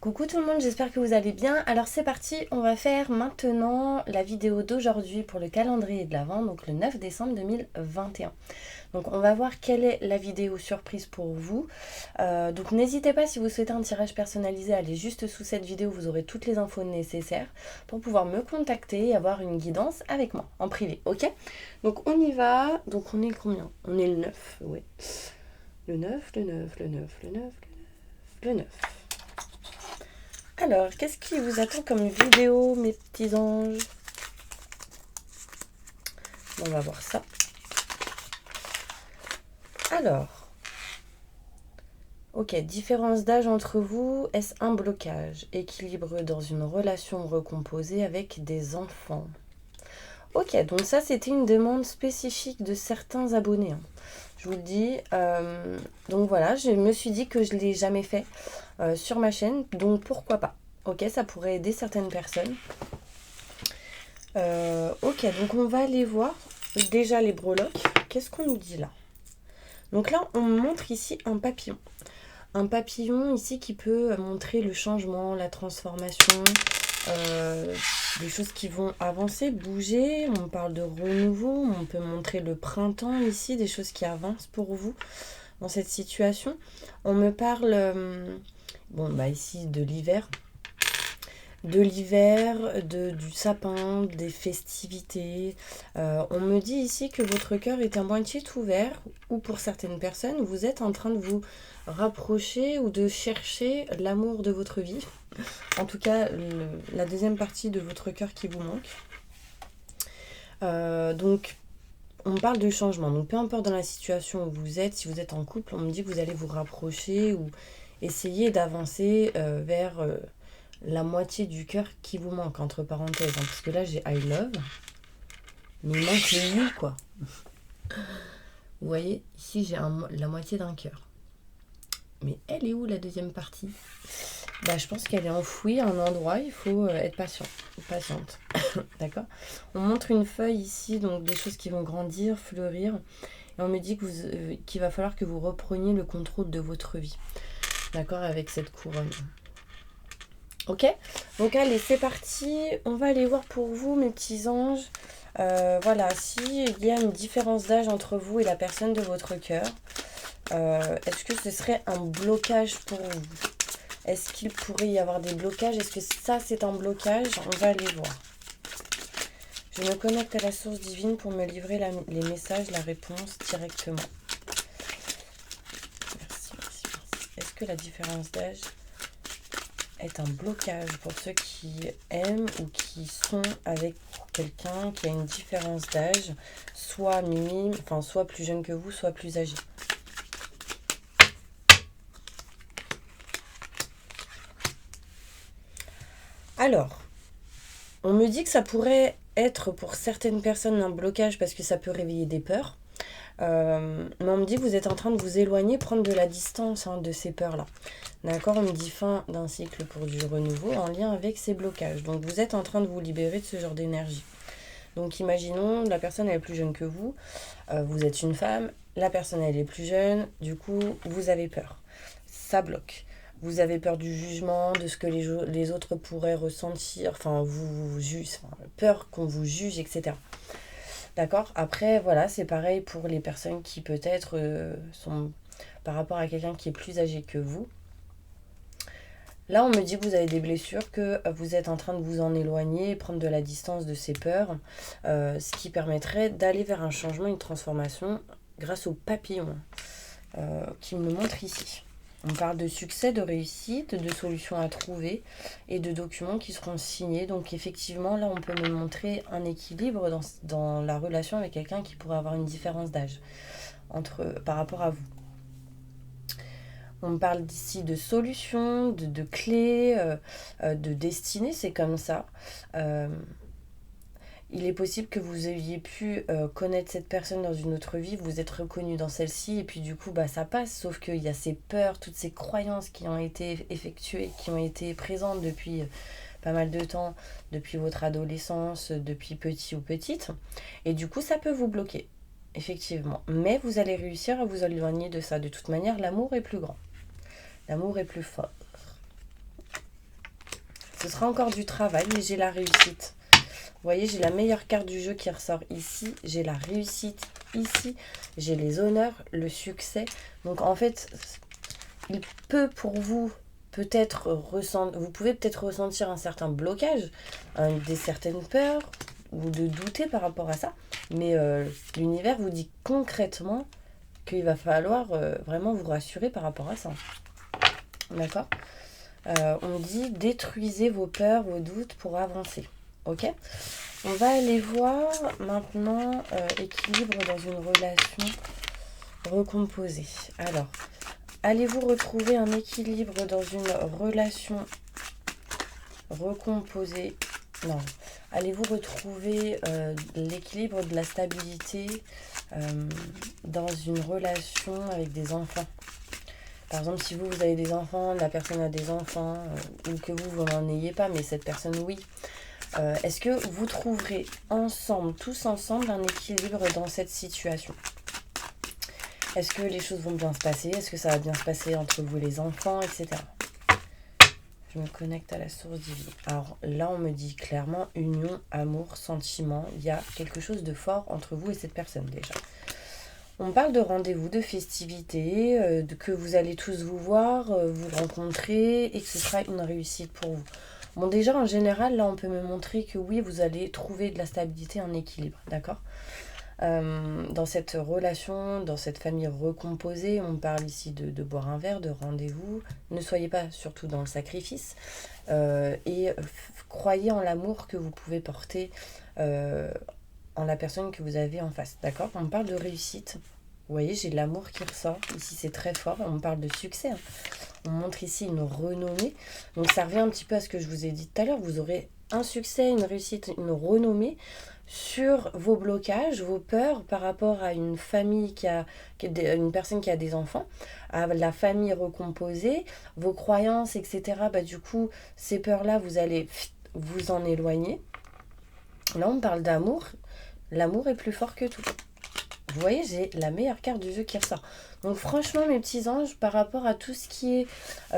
Coucou tout le monde, j'espère que vous allez bien. Alors c'est parti, on va faire maintenant la vidéo d'aujourd'hui pour le calendrier de l'Avent, donc le 9 décembre 2021. Donc on va voir quelle est la vidéo surprise pour vous. Donc n'hésitez pas si vous souhaitez un tirage personnalisé à aller juste sous cette vidéo, vous aurez toutes les infos nécessaires pour pouvoir me contacter et avoir une guidance avec moi en privé, ok? Donc on y va, donc on est combien? On est le 9, oui. Le 9, le 9, le 9, le 9, le 9, le 9. Alors, qu'est-ce qui vous attend comme vidéo, mes petits anges? On va voir ça. Alors, ok, différence d'âge entre vous, est-ce un blocage? Équilibre dans une relation recomposée avec des enfants. Ok, donc ça c'était une demande spécifique de certains abonnés, hein. Je vous le dis. Donc voilà, je me suis dit que je ne l'ai jamais fait sur ma chaîne, donc pourquoi pas. Ok, ça pourrait aider certaines personnes. Ok, donc on va aller voir déjà les breloques. Qu'est-ce qu'on nous dit là? Donc là, on me montre ici un papillon. Un papillon ici qui peut montrer le changement, la transformation, des choses qui vont avancer, bouger. On parle de renouveau, on peut montrer le printemps ici, des choses qui avancent pour vous dans cette situation. On me parle, ici de l'hiver. Du sapin, des festivités. On me dit ici que votre cœur est à moitié ouvert, ou pour certaines personnes, vous êtes en train de vous rapprocher ou de chercher l'amour de votre vie. En tout cas, la deuxième partie de votre cœur qui vous manque. Donc, on parle de changement. Donc, peu importe dans la situation où vous êtes, si vous êtes en couple, on me dit que vous allez vous rapprocher ou essayer d'avancer vers la moitié du cœur qui vous manque, entre parenthèses. Hein, parce que là, j'ai I love. Mais il manque le you, quoi. Vous voyez, ici, j'ai la moitié d'un cœur. Mais elle est où, la deuxième partie? Je pense qu'elle est enfouie à un endroit. Il faut être patiente. D'accord? On montre une feuille ici, donc des choses qui vont grandir, fleurir. Et on me dit qu'il va falloir que vous repreniez le contrôle de votre vie. D'accord? Avec cette couronne. Ok, donc allez, c'est parti. On va aller voir pour vous, mes petits anges. Voilà, s'il y a une différence d'âge entre vous et la personne de votre cœur, est-ce que ce serait un blocage pour vous? Est-ce qu'il pourrait y avoir des blocages? Est-ce que ça, c'est un blocage? On va aller voir. Je me connecte à la source divine pour me livrer les messages, la réponse directement. Merci. Est-ce que la différence d'âge est un blocage pour ceux qui aiment ou qui sont avec quelqu'un qui a une différence d'âge, soit minime, soit plus jeune que vous, soit plus âgé? Alors, on me dit que ça pourrait être pour certaines personnes un blocage parce que ça peut réveiller des peurs. Mais on me dit que vous êtes en train de vous éloigner, prendre de la distance de ces peurs-là. D'accord? On me dit fin d'un cycle pour du renouveau en lien avec ces blocages. Donc vous êtes en train de vous libérer de ce genre d'énergie. Donc imaginons, la personne elle est plus jeune que vous, vous êtes une femme, la personne elle est plus jeune, du coup vous avez peur. Ça bloque. Vous avez peur du jugement, de ce que les autres pourraient ressentir, peur qu'on vous juge, etc. D'accord? Après, voilà, c'est pareil pour les personnes qui peut-être sont par rapport à quelqu'un qui est plus âgé que vous. Là, on me dit que vous avez des blessures, que vous êtes en train de vous en éloigner et prendre de la distance de ces peurs, ce qui permettrait d'aller vers un changement, une transformation grâce au papillon qui me montre ici. On parle de succès, de réussite, de solutions à trouver et de documents qui seront signés. Donc effectivement, là, on peut me montrer un équilibre dans la relation avec quelqu'un qui pourrait avoir une différence d'âge par rapport à vous. On me parle d'ici de solutions, de clés, de destinée, c'est comme ça. Il est possible que vous ayez pu connaître cette personne dans une autre vie, vous êtes reconnu dans celle-ci, et puis du coup, ça passe. Sauf qu'il y a ces peurs, toutes ces croyances qui ont été effectuées, qui ont été présentes depuis pas mal de temps, depuis votre adolescence, depuis petit ou petite. Et du coup, ça peut vous bloquer, effectivement. Mais vous allez réussir à vous éloigner de ça. De toute manière, l'amour est plus grand. L'amour est plus fort. Ce sera encore du travail, mais j'ai la réussite. Vous voyez, j'ai la meilleure carte du jeu qui ressort ici. J'ai la réussite ici. J'ai les honneurs, le succès. Donc en fait, il peut pour vous peut-être vous pouvez peut-être ressentir un certain blocage, des certaines peurs ou de douter par rapport à ça. Mais l'univers vous dit concrètement qu'il va falloir vraiment vous rassurer par rapport à ça. D'accord ? On dit détruisez vos peurs, vos doutes pour avancer. Ok ? On va aller voir maintenant équilibre dans une relation recomposée. Alors, allez-vous retrouver un équilibre dans une relation recomposée ? Non. Allez-vous retrouver l'équilibre de la stabilité dans une relation avec des enfants ? Par exemple, si vous avez des enfants, la personne a des enfants, ou que vous n'en ayez pas, mais cette personne, oui. Est-ce que vous trouverez ensemble, tous ensemble, un équilibre dans cette situation ? Est-ce que les choses vont bien se passer ? Est-ce que ça va bien se passer entre vous et les enfants, etc. Je me connecte à la source divine. Alors là, on me dit clairement union, amour, sentiment. Il y a quelque chose de fort entre vous et cette personne déjà. On parle de rendez-vous, de festivités, que vous allez tous vous voir, vous rencontrer et que ce sera une réussite pour vous. Bon, déjà, en général, là, on peut me montrer que oui, vous allez trouver de la stabilité, un équilibre, d'accord ? Dans cette relation, dans cette famille recomposée, on parle ici de boire un verre, de rendez-vous. Ne soyez pas surtout dans le sacrifice et croyez en l'amour que vous pouvez porter en la personne que vous avez en face, d'accord ? On parle de réussite. Vous voyez, j'ai de l'amour qui ressort. Ici, c'est très fort. On parle de succès. Hein. On montre ici une renommée. Donc, ça revient un petit peu à ce que je vous ai dit tout à l'heure. Vous aurez un succès, une réussite, une renommée sur vos blocages, vos peurs par rapport à une famille une personne qui a des enfants, à la famille recomposée, vos croyances, etc. Du coup, ces peurs-là, vous allez vous en éloigner. Là, on parle d'amour. L'amour est plus fort que tout. Vous voyez, j'ai la meilleure carte du jeu qui ressort. Donc franchement, mes petits anges, par rapport à tout ce qui est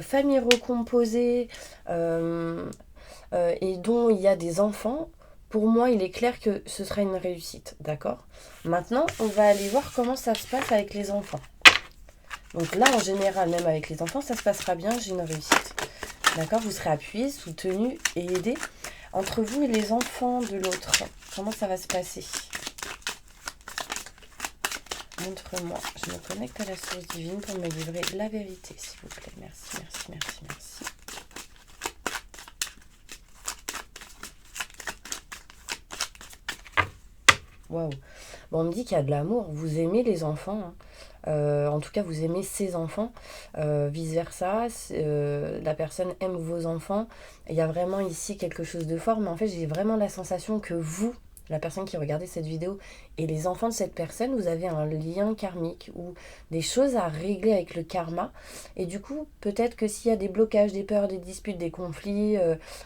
famille recomposée et dont il y a des enfants, pour moi, il est clair que ce sera une réussite. D'accord ? Maintenant, on va aller voir comment ça se passe avec les enfants. Donc là, en général, même avec les enfants, ça se passera bien, j'ai une réussite. D'accord ? Vous serez appuyés, soutenus et aidés. Entre vous et les enfants de l'autre, comment ça va se passer ? Montre-moi. Je me connecte à la source divine pour me livrer la vérité, s'il vous plaît. Merci, merci, merci, merci. Waouh. Bon, on me dit qu'il y a de l'amour. Vous aimez les enfants. Hein. En tout cas, vous aimez ces enfants. Vice-versa, la personne aime vos enfants. Il y a vraiment ici quelque chose de fort. Mais en fait, j'ai vraiment la sensation que vous, la personne qui regardait cette vidéo, et les enfants de cette personne, vous avez un lien karmique ou des choses à régler avec le karma. Et du coup, peut-être que s'il y a des blocages, des peurs, des disputes, des conflits,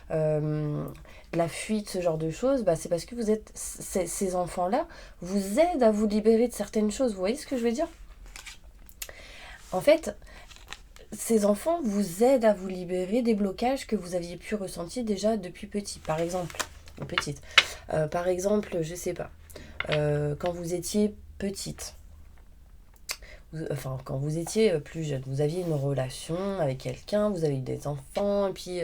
la fuite, ce genre de choses, c'est parce que vous êtes ces enfants-là vous aident à vous libérer de certaines choses. Vous voyez ce que je veux dire ? En fait, ces enfants vous aident à vous libérer des blocages que vous aviez pu ressentir déjà depuis petit. Par exemple, je sais pas, quand vous étiez petite, quand vous étiez plus jeune, vous aviez une relation avec quelqu'un, vous avez eu des enfants, et puis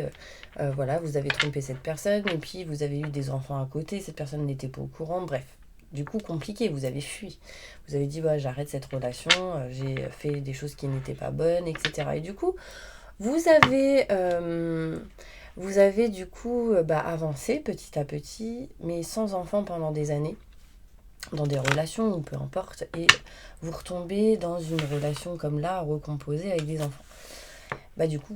vous avez trompé cette personne, et puis vous avez eu des enfants à côté, cette personne n'était pas au courant, bref. Du coup, compliqué, vous avez fui. Vous avez dit, j'arrête cette relation, j'ai fait des choses qui n'étaient pas bonnes, etc. Et du coup, vous avez du coup avancé petit à petit, mais sans enfant pendant des années, dans des relations ou peu importe, et vous retombez dans une relation comme là, recomposée avec des enfants. Du coup,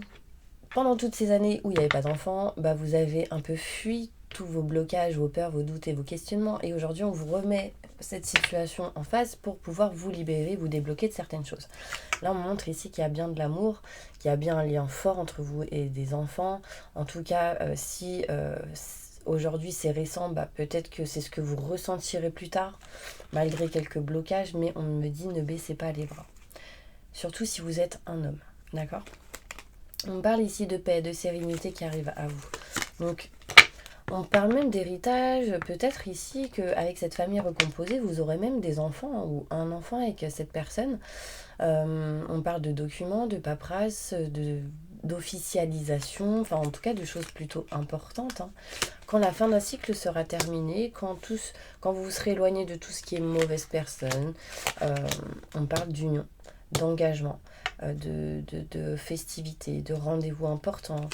pendant toutes ces années où il n'y avait pas d'enfants, vous avez un peu fui tous vos blocages, vos peurs, vos doutes et vos questionnements. Et aujourd'hui, on vous remet cette situation en face pour pouvoir vous libérer, vous débloquer de certaines choses. Là, on montre ici qu'il y a bien de l'amour, qu'il y a bien un lien fort entre vous et des enfants. En tout cas, si aujourd'hui c'est récent, peut-être que c'est ce que vous ressentirez plus tard, malgré quelques blocages. Mais on me dit, ne baissez pas les bras. Surtout si vous êtes un homme, d'accord ? On parle ici de paix, de sérénité qui arrive à vous. Donc, on parle même d'héritage. Peut-être ici qu'avec cette famille recomposée, vous aurez même des enfants ou un enfant avec cette personne. On parle de documents, de paperasse, d'officialisation, enfin en tout cas de choses plutôt importantes. Hein. Quand la fin d'un cycle sera terminée, quand vous serez éloigné de tout ce qui est mauvaise personne, on parle d'union, d'engagement, de festivités, de rendez-vous importants.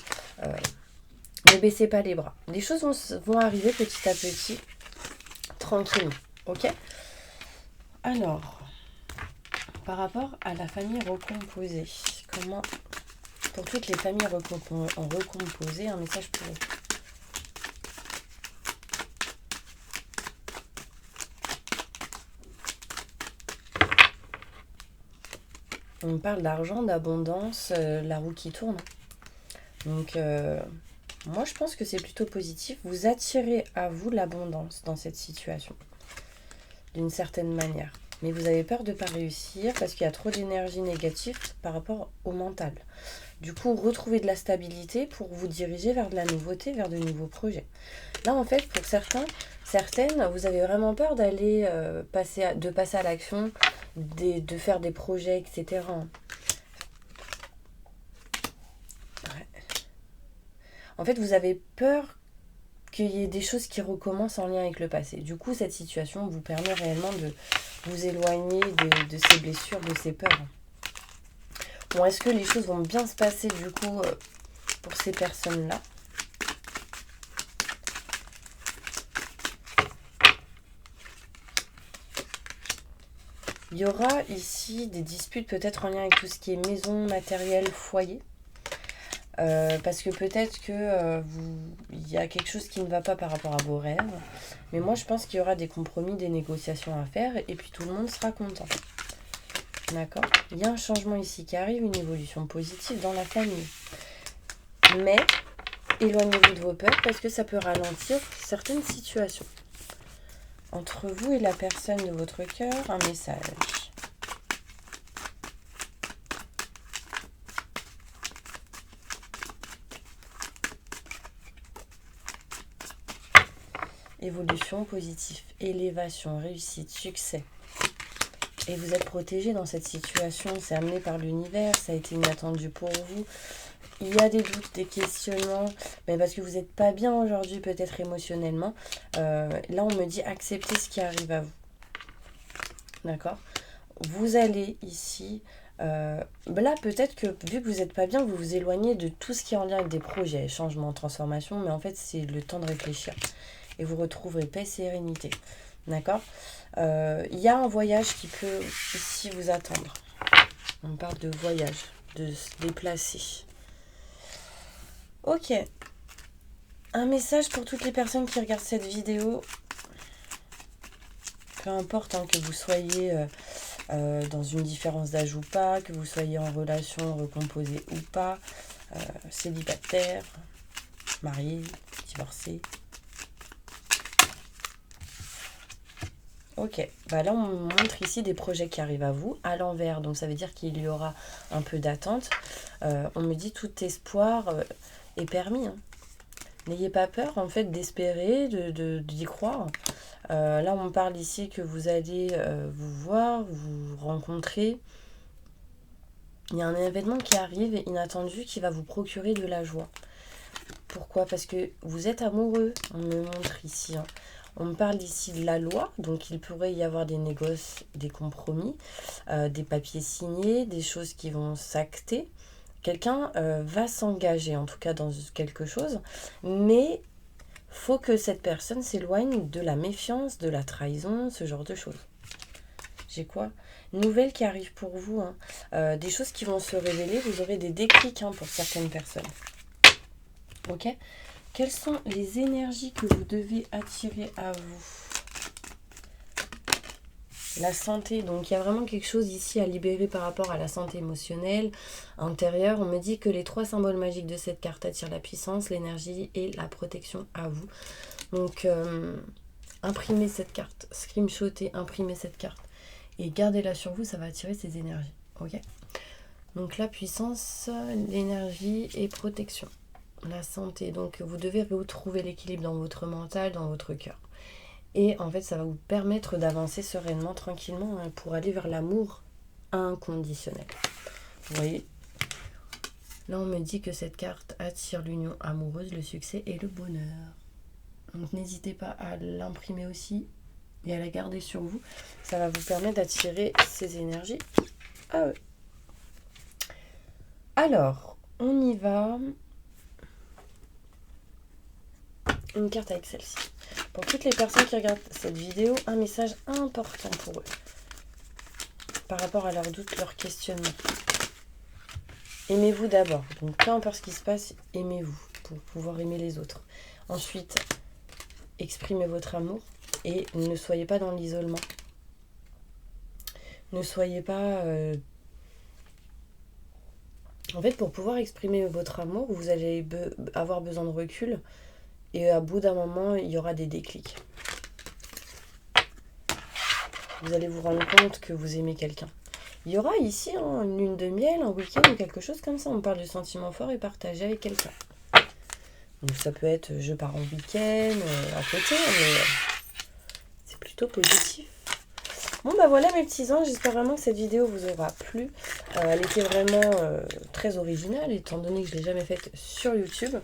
Ne baissez pas les bras. Les choses vont arriver petit à petit, tranquillement. Ok? Alors, par rapport à la famille recomposée, comment, pour toutes les familles recomposées, un message pour eux. On parle d'argent, d'abondance, la roue qui tourne. Donc, moi, je pense que c'est plutôt positif. Vous attirez à vous l'abondance dans cette situation, d'une certaine manière. Mais vous avez peur de ne pas réussir parce qu'il y a trop d'énergie négative par rapport au mental. Du coup, retrouvez de la stabilité pour vous diriger vers de la nouveauté, vers de nouveaux projets. Là, en fait, pour certaines, vous avez vraiment peur d'aller passer à l'action, de faire des projets, etc. Ouais. En fait, vous avez peur qu'il y ait des choses qui recommencent en lien avec le passé. Du coup, cette situation vous permet réellement de vous éloigner de ces blessures, de ces peurs. Bon, est-ce que les choses vont bien se passer, du coup, pour ces personnes-là ? Il y aura ici des disputes peut-être en lien avec tout ce qui est maison, matériel, foyer. Parce que peut-être que il y a quelque chose qui ne va pas par rapport à vos rêves. Mais moi, je pense qu'il y aura des compromis, des négociations à faire. Et puis tout le monde sera content. D'accord ? Il y a un changement ici qui arrive, une évolution positive dans la famille. Mais éloignez-vous de vos peurs parce que ça peut ralentir certaines situations. Entre vous et la personne de votre cœur, un message. Évolution positive, élévation, réussite, succès. Et vous êtes protégé dans cette situation, c'est amené par l'univers, ça a été inattendu pour vous. Il y a des doutes, des questionnements, mais parce que vous n'êtes pas bien aujourd'hui, peut-être émotionnellement. Là, on me dit accepter ce qui arrive à vous. D'accord ? Vous allez ici... là, peut-être que vu que vous n'êtes pas bien, vous vous éloignez de tout ce qui est en lien avec des projets, changements, transformations, mais en fait, c'est le temps de réfléchir. Et vous retrouverez paix et sérénité. D'accord ? Il y a un voyage qui peut ici vous attendre. On parle de voyage, de se déplacer. Ok. Un message pour toutes les personnes qui regardent cette vidéo. Peu importe hein, que vous soyez dans une différence d'âge ou pas, que vous soyez en relation recomposée ou pas, célibataire, marié, divorcé. Ok, bah là on montre ici des projets qui arrivent à vous, à l'envers, donc ça veut dire qu'il y aura un peu d'attente. On me dit tout espoir est permis. Hein. N'ayez pas peur en fait d'espérer, d'y croire. Là on parle ici que vous allez vous voir, vous rencontrer. Il y a un événement qui arrive, inattendu, qui va vous procurer de la joie. Pourquoi ? Parce que vous êtes amoureux, on me montre ici. Hein. On me parle ici de la loi, donc il pourrait y avoir des négoces, des compromis, des papiers signés, des choses qui vont s'acter. Quelqu'un va s'engager, en tout cas dans quelque chose, mais faut que cette personne s'éloigne de la méfiance, de la trahison, ce genre de choses. J'ai quoi ? Nouvelles qui arrivent pour vous, hein. Des choses qui vont se révéler, vous aurez des déclics hein, pour certaines personnes. Ok ? Quelles sont les énergies que vous devez attirer à vous ? La santé, donc il y a vraiment quelque chose ici à libérer par rapport à la santé émotionnelle, intérieure. On me dit que les 3 symboles magiques de cette carte attirent la puissance, l'énergie et la protection à vous. Donc imprimez cette carte, screenshotez, imprimez cette carte et gardez-la sur vous, ça va attirer ces énergies. Ok ? Donc la puissance, l'énergie et protection. la santé. Donc vous devez retrouver l'équilibre dans votre mental, dans votre cœur. Et en fait, ça va vous permettre d'avancer sereinement, tranquillement, hein, pour aller vers l'amour inconditionnel. Vous voyez, là on me dit que cette carte attire l'union amoureuse, le succès et le bonheur. Donc n'hésitez pas à l'imprimer aussi et à la garder sur vous. Ça va vous permettre d'attirer ces énergies. Ah ouais. Alors, on y va. Une carte avec celle-ci. Pour toutes les personnes qui regardent cette vidéo, un message important pour eux. Par rapport à leurs doutes, leurs questionnements. Aimez-vous d'abord. Donc peu importe ce qui se passe, aimez-vous pour pouvoir aimer les autres. Ensuite, exprimez votre amour et ne soyez pas dans l'isolement. Ne soyez pas... En fait, pour pouvoir exprimer votre amour, vous allez avoir besoin de recul et à bout d'un moment, il y aura des déclics. Vous allez vous rendre compte que vous aimez quelqu'un. Il y aura ici une lune de miel, un week-end ou quelque chose comme ça. On parle de sentiments forts et partagés avec quelqu'un. Donc ça peut être je pars en week-end, à côté, mais c'est plutôt positif. Bon bah voilà mes petits anges, j'espère vraiment que cette vidéo vous aura plu. Elle était vraiment très originale étant donné que je ne l'ai jamais faite sur YouTube.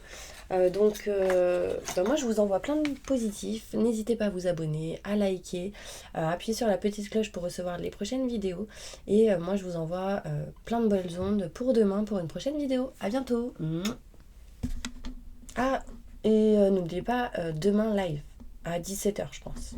Donc moi je vous envoie plein de positifs. N'hésitez pas à vous abonner, à liker, à appuyer sur la petite cloche pour recevoir les prochaines vidéos. Et moi je vous envoie plein de belles ondes pour demain pour une prochaine vidéo. À bientôt. Ah, et n'oubliez pas, demain live à 17h je pense.